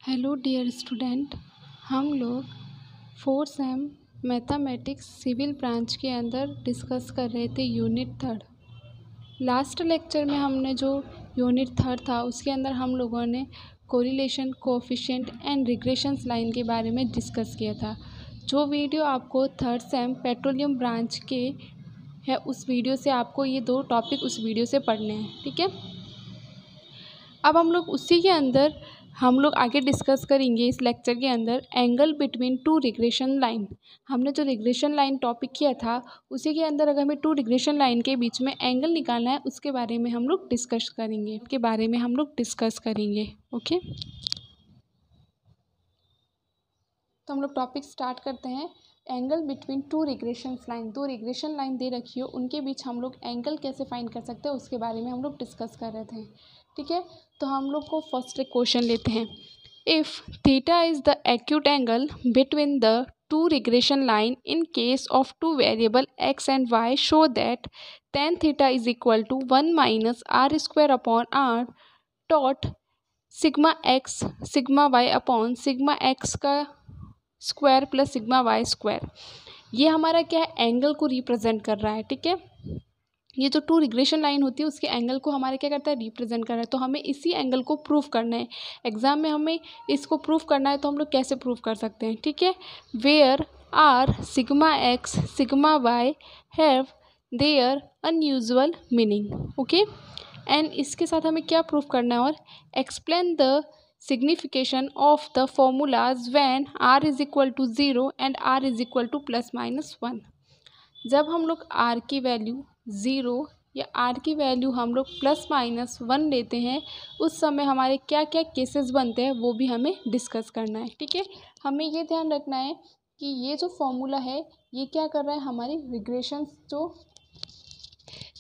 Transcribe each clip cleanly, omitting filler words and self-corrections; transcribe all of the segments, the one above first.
Hello dear student, हम लोग 4th same mathematics civil branch के अंदर डिस्कस कर रहे थे यूनिट 3। लास्ट लेक्चर में हमने जो यूनिट 3 था उसके अंदर हम लोगों ने correlation, coefficient and regressions line के बारे में डिस्कस किया था। जो वीडियो आपको 3rd सेम पेट्रोलियम ब्रांच के है उस वीडियो से आपको ये 2 टॉपिक उस वीडियो से पढ़ने हैं, ठीक है। अब हम लोग उसी के अंदर आगे डिस्कस करेंगे इस लेक्चर के अंदर एंगल बिटवीन 2 रिग्रेशन लाइन। हमने जो रिग्रेशन लाइन टॉपिक किया था उसी के अंदर अगर हमें 2 रिग्रेशन लाइन के बीच में एंगल निकालना है उसके बारे में हम लोग डिस्कस करेंगे ओके। तो हम लोग टॉपिक स्टार्ट करते हैं। Angle between 2 regression line, 2 regression line दे रखी हो उनके बीच हम लोग एंगल कैसे फाइंड कर सकते हैं उसके बारे में हम लोग डिस्कस कर रहे थे, ठीक है। तो हम लोग को फर्स्ट एक क्वेश्चन लेते हैं। If theta is the acute angle between the 2 regression line in case of 2 variable x and y, show that tan theta is equal to 1 minus r square upon r dot sigma x sigma y upon sigma x का square plus sigma y square. ये हमारा क्या है, angle को represent कर रहा है, ठीक है। ये जो 2 रिग्रेशन लाइन होती है उसके एंगल को हमारे क्या करता है, रिप्रेजेंट कर रहा है। तो हमें इसी एंगल को प्रूफ करना है। एग्जाम में हमें इसको प्रूफ करना है तो हम लोग कैसे प्रूफ कर सकते हैं, ठीक है। Where are sigma x sigma y have their unusual meaning, okay. And इसके साथ हमें क्या प्रूफ करना है, और explain the signification of the formulas when r is equal to 0 and r is equal to +-1। जब हम लोग r की वैल्यू 0 या r की वैल्यू हम लोग +-1 लेते हैं उस समय हमारे क्या क्या केसेस बनते हैं वो भी हमें डिस्कस करना है, ठीक है। हमें ये ध्यान रखना है कि ये जो फॉर्मूला है ये क्या कर रहा है, हमारी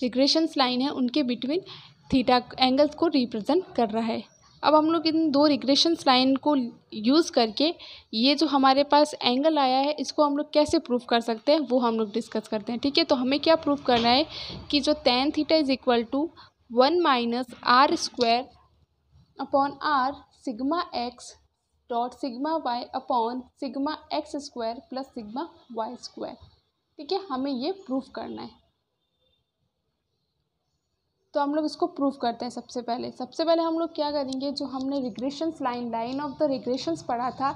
रिग्रेशंस लाइन है उनके बिटवीन थीटा एंगल्स को रिप्रेजेंट कर रहा है। अब हम लोग इन 2 रिग्रेशंस लाइन को यूज़ करके ये जो हमारे पास एंगल आया है इसको हम लोग कैसे प्रूफ कर सकते हैं वो हम लोग डिस्कस करते हैं, ठीक है। तो हमें क्या प्रूफ करना है कि जो tan theta is equal to 1 minus r square upon r sigma x dot sigma y upon sigma x square plus sigma y square, ठीक है। हमें ये प्रूफ करना है। तो हम लोग इसको प्रूफ करते हैं। सबसे पहले हम लोग क्या करेंगे, जो हमने regressions line of the regressions पढ़ा था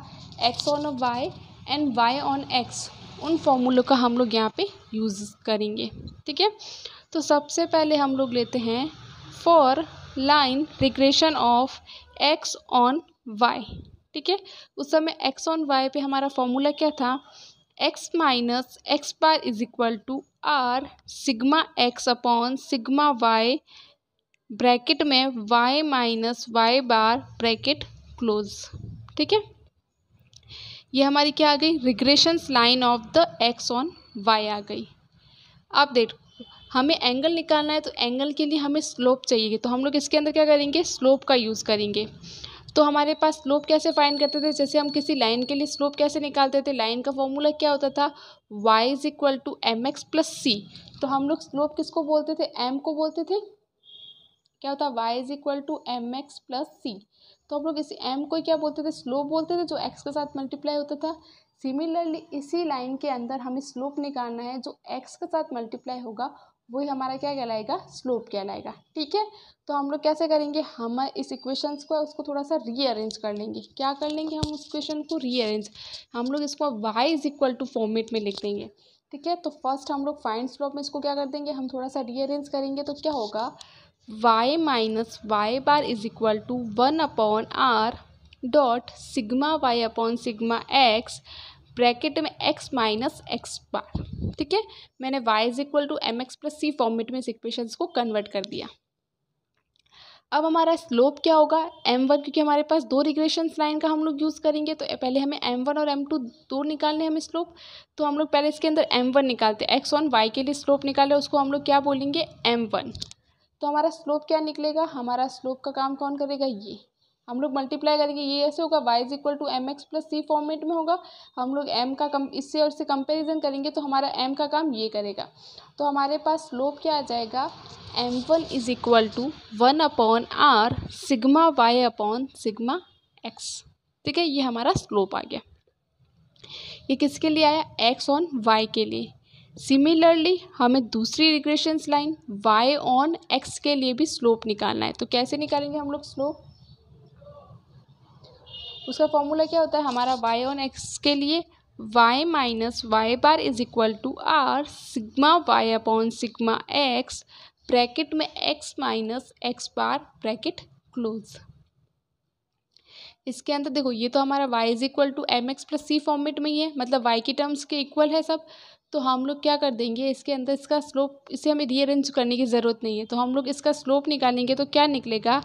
x on y and y on x, उन फॉर्मूलों का हम लोग यहाँ पे यूज़ करेंगे, ठीक है। तो सबसे पहले हम लोग लेते हैं for line regression of x on y, ठीक है। उस समय x ऑन y पे हमारा फॉर्मूला क्या था, x minus x bar is equal to r sigma x upon sigma y bracket में y minus y bar bracket close, ठीक है। ये हमारी क्या आ गई, regressions line of the x on y आ गई। अब देखो हमें एंगल निकालना है तो एंगल के लिए हमें स्लोप चाहिए, तो हम लोग इसके अंदर क्या करेंगे, स्लोप का यूज़ करेंगे। तो हमारे पास स्लोप कैसे फाइंड करते थे, जैसे हम किसी लाइन के लिए स्लोप कैसे निकालते थे, लाइन का फॉर्मूला क्या होता था, y is equal to m x plus c. तो हम लोग स्लोप किसको बोलते थे, m को बोलते थे। क्या होता, y is equal to m x plus c. तो हम लोग इसी m को क्या बोलते थे, स्लोप बोलते थे, जो x के साथ मल्टीप्लाई होता था। सिमिलरली इसी लाइन के अंदर हमें स्लोप निकालना है, जो x के साथ मल्टीप्लाई होगा वही हमारा क्या कहलाएगा, स्लोप कहलाएगा, ठीक है। तो हम लोग कैसे करेंगे, हम इस इक्वेशंस को उसको थोड़ा सा रीअरेंज कर लेंगे। क्या कर लेंगे, हम उस इक्वेशन को रीअरेंज, हम लोग इसको y is equal to format में लिख देंगे, ठीक है। तो फर्स्ट हम लोग फाइंड स्लोप में इसको क्या कर देंगे, हम थोड़ा सा रीअरेंज करेंगे तो क्या होगा, y minus y bar is equal to 1 upon r dot sigma y upon sigma x bracket में x माइनस एक्स बार, ठीक है। मैंने y is equal to m x plus c format में इस इक्वेशंस को कन्वर्ट कर दिया। अब हमारा स्लोप क्या होगा, m1, क्योंकि हमारे पास 2 रिग्रेशंस लाइन का हम लोग यूज़ करेंगे तो पहले हमें m1 और m2 दो निकालने हमें स्लोप। तो हम लोग पहले इसके अंदर m1 निकालते हैं, x ऑन y के लिए स्लोप निकाले उसको हम लोग क्या बोलेंगे, m1। तो हमारा स्लोप क्या निकलेगा, हमारा स्लोप का काम कौन करेगा, ये हम लोग मल्टीप्लाई करेंगे, ये ऐसे होगा y is equal to m x plus c format में होगा। हम लोग m का इससे और इससे कंपेरिजन करेंगे तो हमारा m का काम ये करेगा। तो हमारे पास स्लोप क्या आ जाएगा, m1 is equal to 1 upon r sigma y upon sigma x, ठीक है, ये हमारा स्लोप आ गया। ये किसके लिए आया? एक्स ऑन वाई के लिए। सिमिलरली हमें दूसरी regressions line y on x के लिए भी स्लोप निकालना है। तो कैसे निकालेंगे हम लोग स्लोप? उसका फॉर्मूला क्या होता है हमारा? वाई ऑन एक्स के लिए y minus y bar is equal to r sigma y upon sigma x bracket में x minus x bar bracket close. इसके अंदर देखो ये तो हमारा y is equal to m x plus c format में ही है, मतलब y की टर्म्स के इक्वल है सब। तो हम लोग क्या कर देंगे, इसके अंदर इसका स्लोप, इसे हमें रीअरेंज करने की ज़रूरत नहीं है, तो हम लोग इसका स्लोप निकालेंगे तो क्या निकलेगा?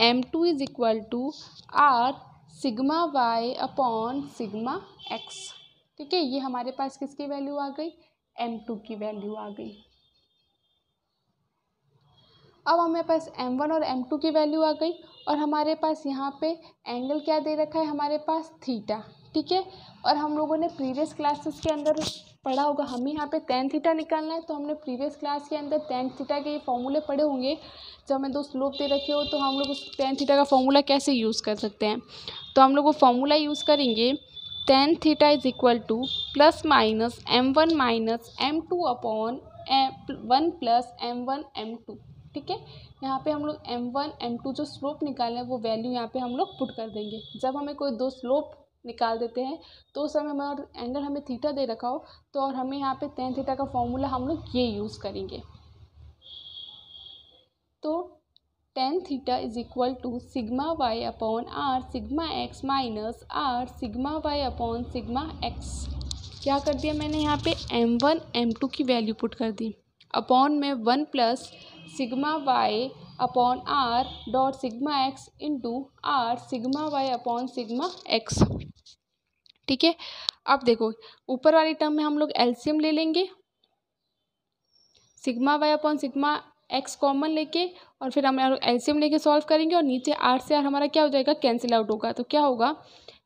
m2 is equal to r sigma y upon sigma x. ठीक है, ये हमारे पास किसकी वैल्यू आ गई? m2 की वैल्यू आ गई। अब हमारे पास m1 और m2 की वैल्यू आ गई और हमारे पास यहाँ पे एंगल क्या दे रखा है हमारे पास? थीटा। ठीक है, और हम लोगों ने प्रीवियस क्लासेस के अंदर पढ़ा होगा, हमें यहाँ पे टेन थीटा निकालना है, तो हमने प्रीवियस क्लास के अंदर टेन थीटा के फॉर्मूले पढ़े होंगे। जब हमें दो स्लोप दे रखे हो तो हम लोग उस टेन थीटा का फॉर्मूला कैसे यूज़ कर सकते हैं? तो हम लोग वो फॉर्मूला यूज़ करेंगे, ten theta is equal to plus minus m1 minus m2 upon 1 plus m1 m2। ठीक है, यहाँ पे हम लोग m1 m2 जो स्लोप निकाले हैं वो वैल्यू यहाँ पे हम लोग पुट कर देंगे। जब हमें कोई दो स्लोप निकाल देते हैं तो उस समय हमारा एंगल हमें थीटा दे रखा हो तो और हमें यहाँ पे टेन थीटा का फॉर्मूला हम लोग ये यूज़ करेंगे। तो tan theta is equal to sigma y upon r sigma x minus r sigma y upon sigma x. क्या कर दिया मैंने यहाँ पे? m1 m2 की वैल्यू पुट कर दी अपॉन में 1 plus sigma y upon r dot sigma x into r sigma y upon sigma x. ठीक है, अब देखो ऊपर वाली टर्म में हम लोग एलसीएम ले लेंगे, sigma y upon sigma x common लेके और फिर हम एलसीएम लेके सॉल्व करेंगे और नीचे आर से आर हमारा क्या हो जाएगा? कैंसिल आउट होगा। तो क्या होगा?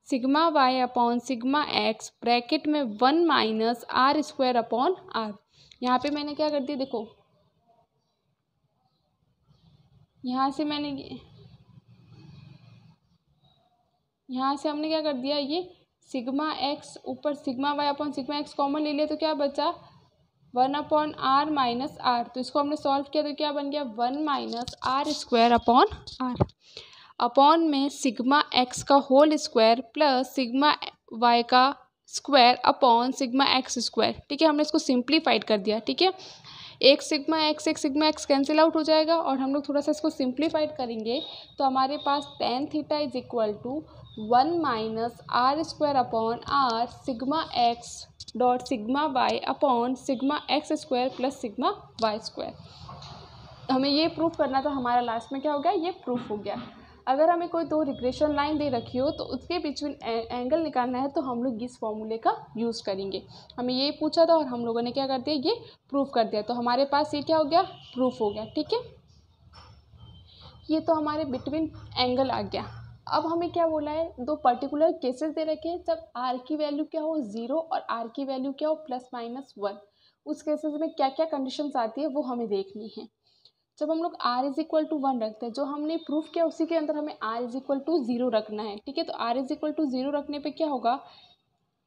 Sigma y upon sigma x bracket में 1 minus r square upon r. यहाँ पे मैंने क्या कर दिया देखो, यहाँ से हमने क्या कर दिया, ये सिग्मा एक्स ऊपर sigma y upon sigma x common ले लिया तो क्या बचा? 1 अपॉन आर माइनस आर। तो इसको हमने सॉल्व किया तो क्या बन गया? 1 minus r square upon r upon में सिग्मा एक्स का whole square plus sigma y का square upon sigma x square. ठीक है, हमने इसको सिंप्लीफाइड कर दिया। ठीक है, एक सिग्मा एक्स कैंसिल आउट हो जाएगा और हम लोग थोड़ा सा इसको सिंप्लीफाइड करेंगे तो हमारे पास tan theta is equal to 1 minus r square upon r sigma x dot sigma y upon sigma x square plus sigma y square. हमें ये प्रूफ करना था, हमारा लास्ट में क्या हो गया? ये प्रूफ हो गया। अगर हमें कोई दो रिग्रेशन लाइन दे रखी हो तो उसके बीच में एंगल निकालना है तो हम लोग इस फॉर्मूले का यूज़ करेंगे। हमें ये पूछा था और हम लोगों ने क्या कर दिया? ये प्रूफ कर दिया। तो हमारे पास ये क्या हो गया? प्रूफ हो गया। ठीक है, ये तो हमारे बिटवीन एंगल आ गया। अब हमें क्या बोला है? दो पर्टिकुलर केसेस दे रखे हैं जब आर की वैल्यू क्या हो? 0 और आर की वैल्यू क्या हो? Plus minus 1। उस केसेस में क्या क्या कंडीशंस आती है वो हमें देखनी है। जब हम लोग r इज इक्वल टू 1 रखते हैं, जो हमने प्रूफ किया उसी के अंदर हमें r इज इक्वल टू 0 रखना है। ठीक है, तो r इज इक्वल टू 0 रखने पे क्या होगा?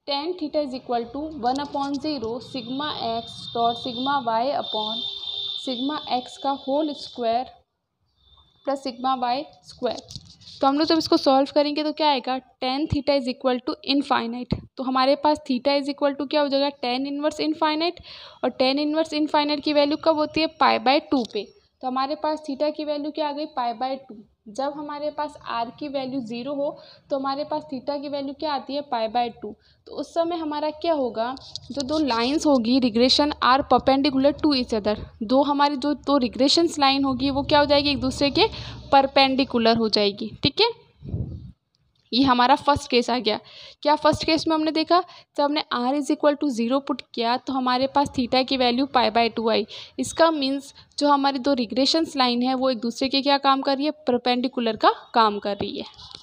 Tan theta is equal to 1 upon 0 sigma x dot sigma y upon sigma x का whole square plus sigma y square. तो हम लोग जब इसको सॉल्व करेंगे तो क्या आएगा? Tan theta is equal to infinite. तो हमारे पास थीटा इज इक्वल टू क्या हो जाएगा? Tan inverse infinite. और टेन इनवर्स इनफाइनाइट की वैल्यू कब होती है? π/2 पे। तो हमारे पास थीटा की वैल्यू क्या आ गई? π/2। जब हमारे पास r की वैल्यू 0 हो तो हमारे पास थीटा की वैल्यू क्या आती है? π/2। तो उस समय हमारा क्या होगा? जो दो लाइंस होगी regression are perpendicular to each other, दो हमारी जो दो रिग्रेशंस लाइन होगी वो क्या हो जाएगी? एक दूसरे के परपेंडिकुलर हो जाएगी। ठीक है, ये हमारा फर्स्ट केस आ गया। क्या फर्स्ट केस में हमने देखा? जब हमने r is equal to 0 put किया तो हमारे पास थीटा की वैल्यू π/2 आई। इसका मीन्स जो हमारी दो रिग्रेशंस लाइन है वो एक दूसरे के क्या काम कर रही है? परपेंडिकुलर का काम कर रही है।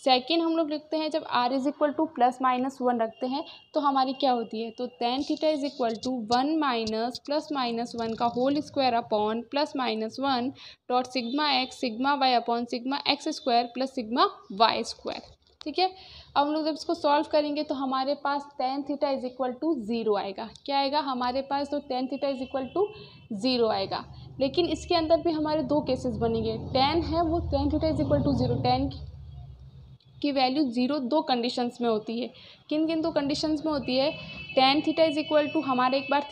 सेकेंड हम लोग लिखते हैं जब r is equal to plus minus 1 रखते हैं तो हमारी क्या होती है? तो tan theta is equal to 1 minus plus minus 1 का whole square upon plus minus 1 dot sigma x sigma y upon sigma x square plus sigma y square. ठीक है। अब हम लोग जब इसको सॉल्व करेंगे तो हमारे पास tan theta is equal to 0 आएगा। क्या आएगा हमारे पास? तो tan theta is equal to 0 आएगा। लेकिन इसके अंदर भी हमारे दो केसेस बनेंगे। tan है वो tan theta is equal to 0, tan की वैल्यू 0 दो कंडीशंस में होती है। किन किन दो कंडीशंस में होती है? tan theta is equal to हमारे एक बार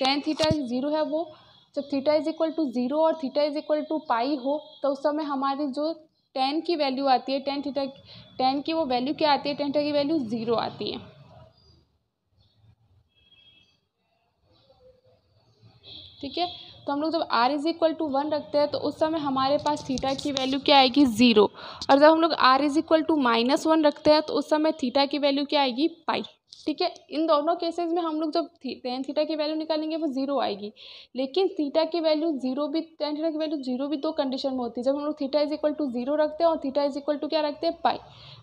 tan थीटा 0 है वो जब थीटा इज इक्वल टू 0 और थीटा इज इक्वल टू पाई हो तो उस समय हमारी जो tan की वैल्यू आती है, tan की वो वैल्यू क्या आती है? tan थीटा की वैल्यू 0 आती है। ठीक है। तो हम लोग जब r इज इक्वल टू 1 रखते हैं तो उस समय हमारे पास थीटा की वैल्यू क्या आएगी? 0। और जब हम लोग r इज इक्वल टू -1 रखते हैं तो उस समय थीटा की वैल्यू क्या आएगी? पाई। ठीक है। इन दोनों केसेस में हम लोग जब tan थीटा की वैल्यू निकालेंगे वो 0 आएगी। लेकिन थीटा की वैल्यू 0 भी tan थीटा की वैल्यू 0 भी दो कंडीशन में होती है। जब हम लोग थीटा इज इक्वल टू 0 रखते हैं और थीटा इज इक्वल टू क्या रखते हैं? पाई।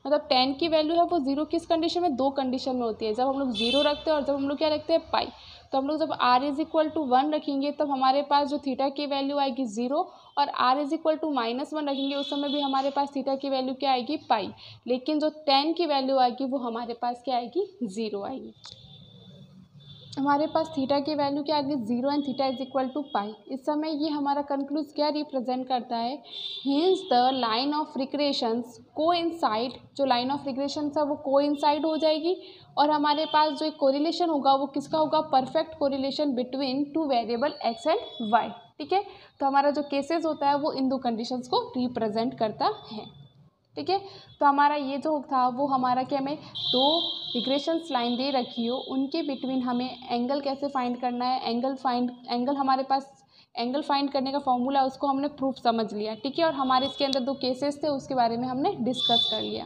मतलब tan की वैल्यू है वो 0 किस कंडीशन में? दो कंडीशन में होती है। जब हम लोग 0 रखते हैं और जब हम लोग क्या रखते हैं? पाई। तो हम लोग जब r इज इक्वल टू 1 रखेंगे तब हमारे पास जो थीटा की वैल्यू आएगी 0 और r इज इक्वल टू -1 रखेंगे उस समय भी हमारे पास थीटा की वैल्यू क्या आएगी? पाई। लेकिन जो tan की वैल्यू आएगी वो हमारे पास क्या आएगी? 0 आएगी। हमारे पास थीटा की वैल्यू क्या आएगी? 0 and theta is equal to pi. इस समय ये हमारा कंक्लूज क्या रिप्रेजेंट करता है? Hence the line of regressions coincide, जो लाइन ऑफ रिक्रेशंस है वो कोइंसाइड हो जाएगी और हमारे पास जो एक कोरिलेशन होगा वो किसका होगा? Perfect correlation between two variable x and y। ठीक है। तो हमारा जो केसेस होता है वो इन दो कंडीशंस को रिप्रेजेंट करता है। ठीक है। तो हमारा ये जो था वो हमारा कि हमें दो रिग्रेशंस लाइन दे रखी हो उनके बिटवीन हमें एंगल कैसे फाइंड करना है, एंगल हमारे पास एंगल फाइंड करने का फॉर्मूला उसको हमने प्रूफ समझ लिया। ठीक है। और हमारे इसके अंदर दो केसेस थे उसके बारे में हमने डिस्कस कर लिया।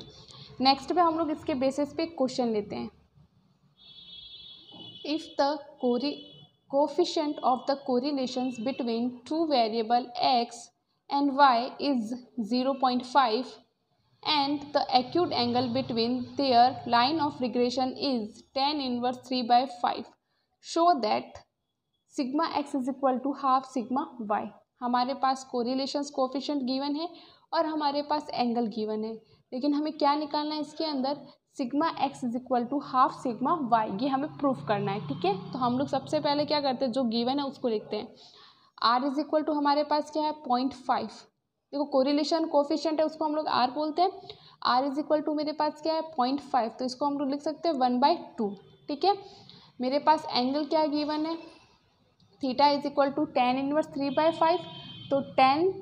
नेक्स्ट पे हम लोग इसके बेसिस पे क्वेश्चन लेते हैं। If the coefficient of the correlations between two variable x and y is 0.5 and the acute angle between their line of regression is tan inverse 3/5, show that sigma x is equal to half sigma y। हमारे पास correlations coefficient given है और हमारे पास angle given है, लेकिन हमें क्या निकालना है इसके अंदर? Sigma x is equal to half sigma y। ये हमें प्रूफ करना है। ठीक है। तो हम लोग सबसे पहले क्या करते हैं? जो गिवन है उसको लिखते हैं। r इज इक्वल टू हमारे पास क्या है? 0.5। देखो कोरिलेशन कोफिशिएंट है उसको हम लोग r बोलते हैं। r इज इक्वल टू मेरे पास क्या है? 0.5। तो इसको हम लोग लिख सकते हैं 1/2। ठीक है। मेरे पास एंगल क्या गिवन है? Theta is equal to tan inverse 3/5। तो tan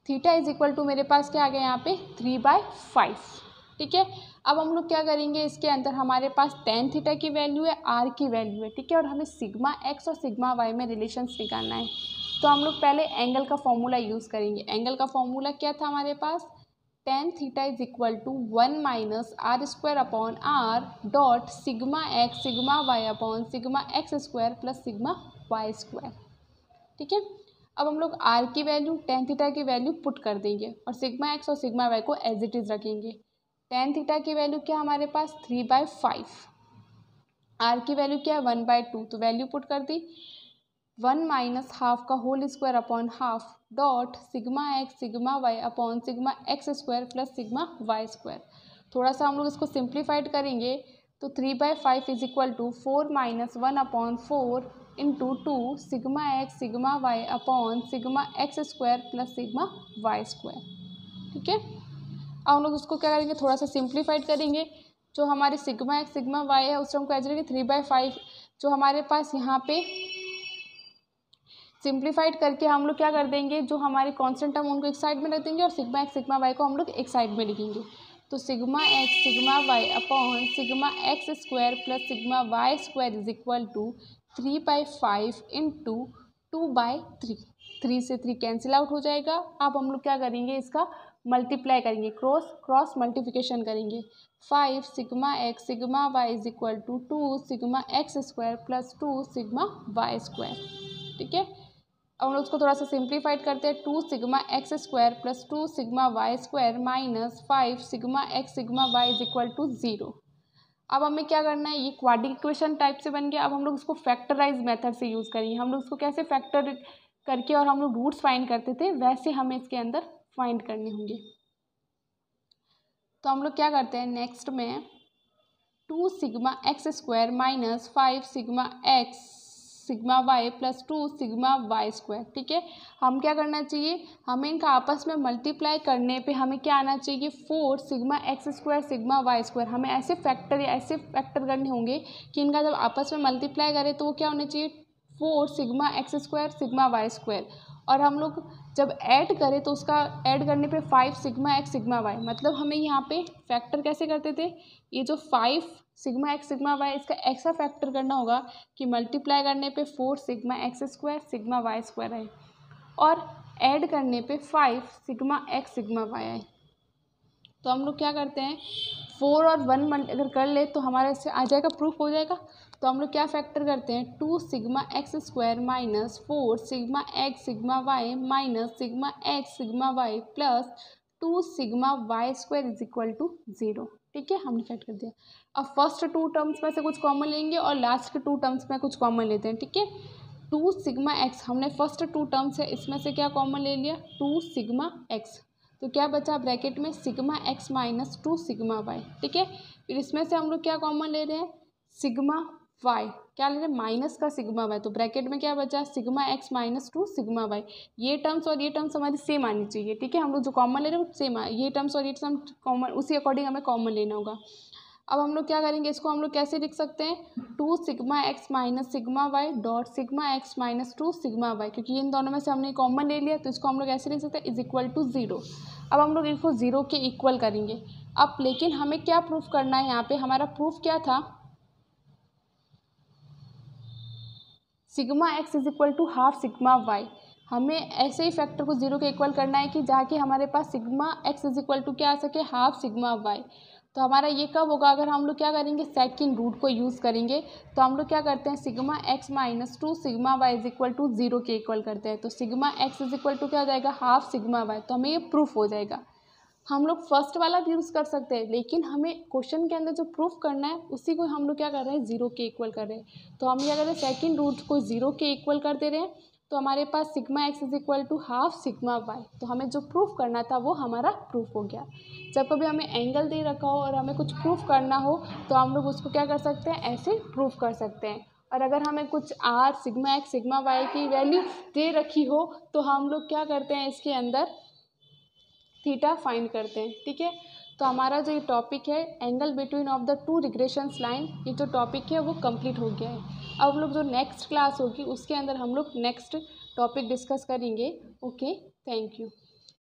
theta is equal to मेरे पास क्या आ गया यहाँ पे? 3/5। ठीक है। अब हम लोग क्या करेंगे? इसके अंदर हमारे पास tan थीटा की वैल्यू है, r की वैल्यू है। ठीक है। और हमें सिग्मा x और सिग्मा y में रिलेशंस निकालना है। तो हम लोग पहले एंगल का फॉर्मूला यूज़ करेंगे। एंगल का फॉर्मूला क्या था हमारे पास? tan theta is equal to 1 minus r square upon r dot sigma x sigma y upon sigma x square plus sigma y square. ठीक है। अब हम लोग r की वैल्यू tan थीटा की वैल्यू पुट कर देंगे और सिग्मा एक्स और सिग्मा वाई को एज इट इज़ रखेंगे। tan थीटा की वैल्यू क्या हमारे पास? 3/5। r की वैल्यू क्या है? 1/2। तो वैल्यू पुट कर दी। 1 माइनस हाफ का whole square upon half dot sigma x sigma y upon sigma x square plus sigma y square. थोड़ा सा हम लोग इसको सिंप्लीफाइड करेंगे तो 3/5 is equal to 4 minus 1 upon 4 into 2 sigma x sigma y upon sigma x square plus sigma y square. ठीक है। अब हम लोग उसको क्या करेंगे? थोड़ा सा सिंप्लीफाइड करेंगे। जो हमारे सिग्मा एक्स सिग्मा वाई है उस हमको एज रखेंगे 3/5। जो हमारे पास यहाँ पे सिंप्लीफाइड करके हम लोग क्या कर देंगे? जो हमारे कांस्टेंट टर्म उनको एक साइड में रख देंगे और सिग्मा एक्स सिग्मा वाई को हम लोग एक साइड में लिखेंगे। तो sigma x sigma y upon sigma x square plus sigma y square is equal to 3/5 into 2/3। 3 से 3 कैंसिल आउट हो जाएगा। अब हम लोग क्या करेंगे? इसका मल्टीप्लाई करेंगे, क्रॉस मल्टीप्लिकेशन करेंगे। 5 sigma x sigma y is equal to 2 sigma x square plus 2 sigma y square. ठीक है। अब हम लोग उसको थोड़ा सा सिंप्लीफाइड करते हैं। 2 sigma x square plus 2 sigma y square minus 5 sigma x sigma y is equal to 0। अब हमें क्या करना है? ये क्वाड्रेटिक इक्वेशन टाइप से बन गया। अब हम लोग उसको फैक्टराइज मेथड से यूज़ करेंगे। हम लोग उसको कैसे फैक्टर करके और हम लोग रूट्स फाइंड करते थे वैसे हमें इसके अंदर फाइंड करने होंगे। तो हम लोग क्या करते हैं नेक्स्ट में 2 sigma x square minus 5 sigma x sigma y plus 2 sigma y square. ठीक है, हम क्या करना चाहिए, हमें इनका आपस में मल्टीप्लाई करने पे हमें क्या आना चाहिए 4 sigma x square sigma y square. हमें ऐसे फैक्टर करने होंगे कि इनका जब आपस में मल्टीप्लाई करें तो वो क्या होना चाहिए 4 sigma x square sigma y square. और हम लोग जब ऐड करें तो उसका ऐड करने पे 5 सिग्मा एक्स सिग्मा वाई, मतलब हमें यहाँ पे फैक्टर कैसे करते थे, ये जो 5 सिग्मा एक्स सिग्मा वाई इसका ऐसा फैक्टर करना होगा कि मल्टीप्लाई करने पे 4 sigma x square sigma y square आए और ऐड करने पे 5 सिग्मा एक्स सिग्मा वाई आए। तो हम लोग क्या करते हैं 4 और 1 अगर कर ले तो हमारा इससे आ जाएगा, प्रूफ हो जाएगा। तो हम लोग क्या फैक्टर करते हैं 2 sigma x square minus 4 sigma x sigma y minus sigma x sigma y plus 2 sigma y square is equal to 0। ठीक है, हमने फैक्ट कर दिया। अब फर्स्ट 2 टर्म्स में से कुछ कॉमन लेंगे और लास्ट के 2 टर्म्स में कुछ कॉमन लेते हैं। ठीक है, 2 सिग्मा एक्स, हमने फर्स्ट 2 टर्म्स है इसमें से क्या कॉमन ले लिया 2 सिग्मा एक्स, तो क्या बचा ब्रैकेट में sigma x minus 2 sigma y. ठीक है, फिर इसमें से हम लोग क्या कॉमन ले रहे हैं सिग्मा वाई, क्या ले रहे हैं माइनस का सिग्मा वाई, तो ब्रैकेट में क्या बचा sigma x minus 2 sigma y. ये टर्म्स और ये टर्म्स हमारी सेम आनी चाहिए। ठीक है, हम लोग जो कॉमन ले रहे हैं वो सेम आए, ये टर्म्स और ये टर्म्स कॉमन, उसी अकॉर्डिंग हमें कॉमन लेना होगा। अब हम लोग क्या करेंगे, इसको हम लोग कैसे लिख सकते हैं 2 sigma x minus sigma y dot sigma x minus 2 sigma y, क्योंकि इन दोनों में से हमने कॉमन ले लिया तो इसको हम लोग ऐसे लिख सकते हैं इज इक्वल टू 0। अब हम लोग इसको 0 के इक्वल करेंगे। अब लेकिन हमें क्या प्रूफ करना है, यहाँ पे हमारा प्रूफ क्या था sigma x is equal to half sigma y. हमें ऐसे ही फैक्टर को 0 के इक्वल करना है कि जहाँ कि हमारे पास sigma x is equal to क्या आ सके हाफ सिग्मा वाई। तो हमारा ये कब होगा, अगर हम लोग क्या करेंगे सेकंड रूट को यूज़ करेंगे। तो हम लोग क्या करते हैं sigma x minus 2 sigma y is equal to 0 के इक्वल करते हैं। तो sigma x is equal to क्या हो जाएगा हाफ सिग्मा वाई, तो हमें ये प्रूफ हो जाएगा। हम लोग फर्स्ट वाला भी यूज़ कर सकते हैं, लेकिन हमें क्वेश्चन के अंदर जो प्रूफ करना है उसी को हम लोग क्या कर रहे हैं 0 के इक्वल कर रहे हैं। तो हम क्या कर रहे हैं सेकंड रूट को 0 के इक्वल कर दे रहे हैं, तो हमारे पास sigma x is equal to half sigma y. तो हमें जो प्रूफ करना था वो हमारा प्रूफ हो गया। जब कभी हमें एंगल दे रखा हो और हमें कुछ प्रूफ करना हो तो हम लोग उसको क्या कर सकते हैं ऐसे प्रूफ कर सकते हैं। और अगर हमें कुछ r sigma x sigma y की वैल्यू दे रखी हो तो हम लोग क्या करते हैं इसके अंदर थीटा फाइंड करते हैं। ठीक है, तो हमारा जो ये टॉपिक है angle between of the 2 regressions line, ये जो टॉपिक है वो कंप्लीट हो गया है। अब हम लोग जो नेक्स्ट क्लास होगी उसके अंदर हम लोग नेक्स्ट टॉपिक डिस्कस करेंगे। Okay, thank you.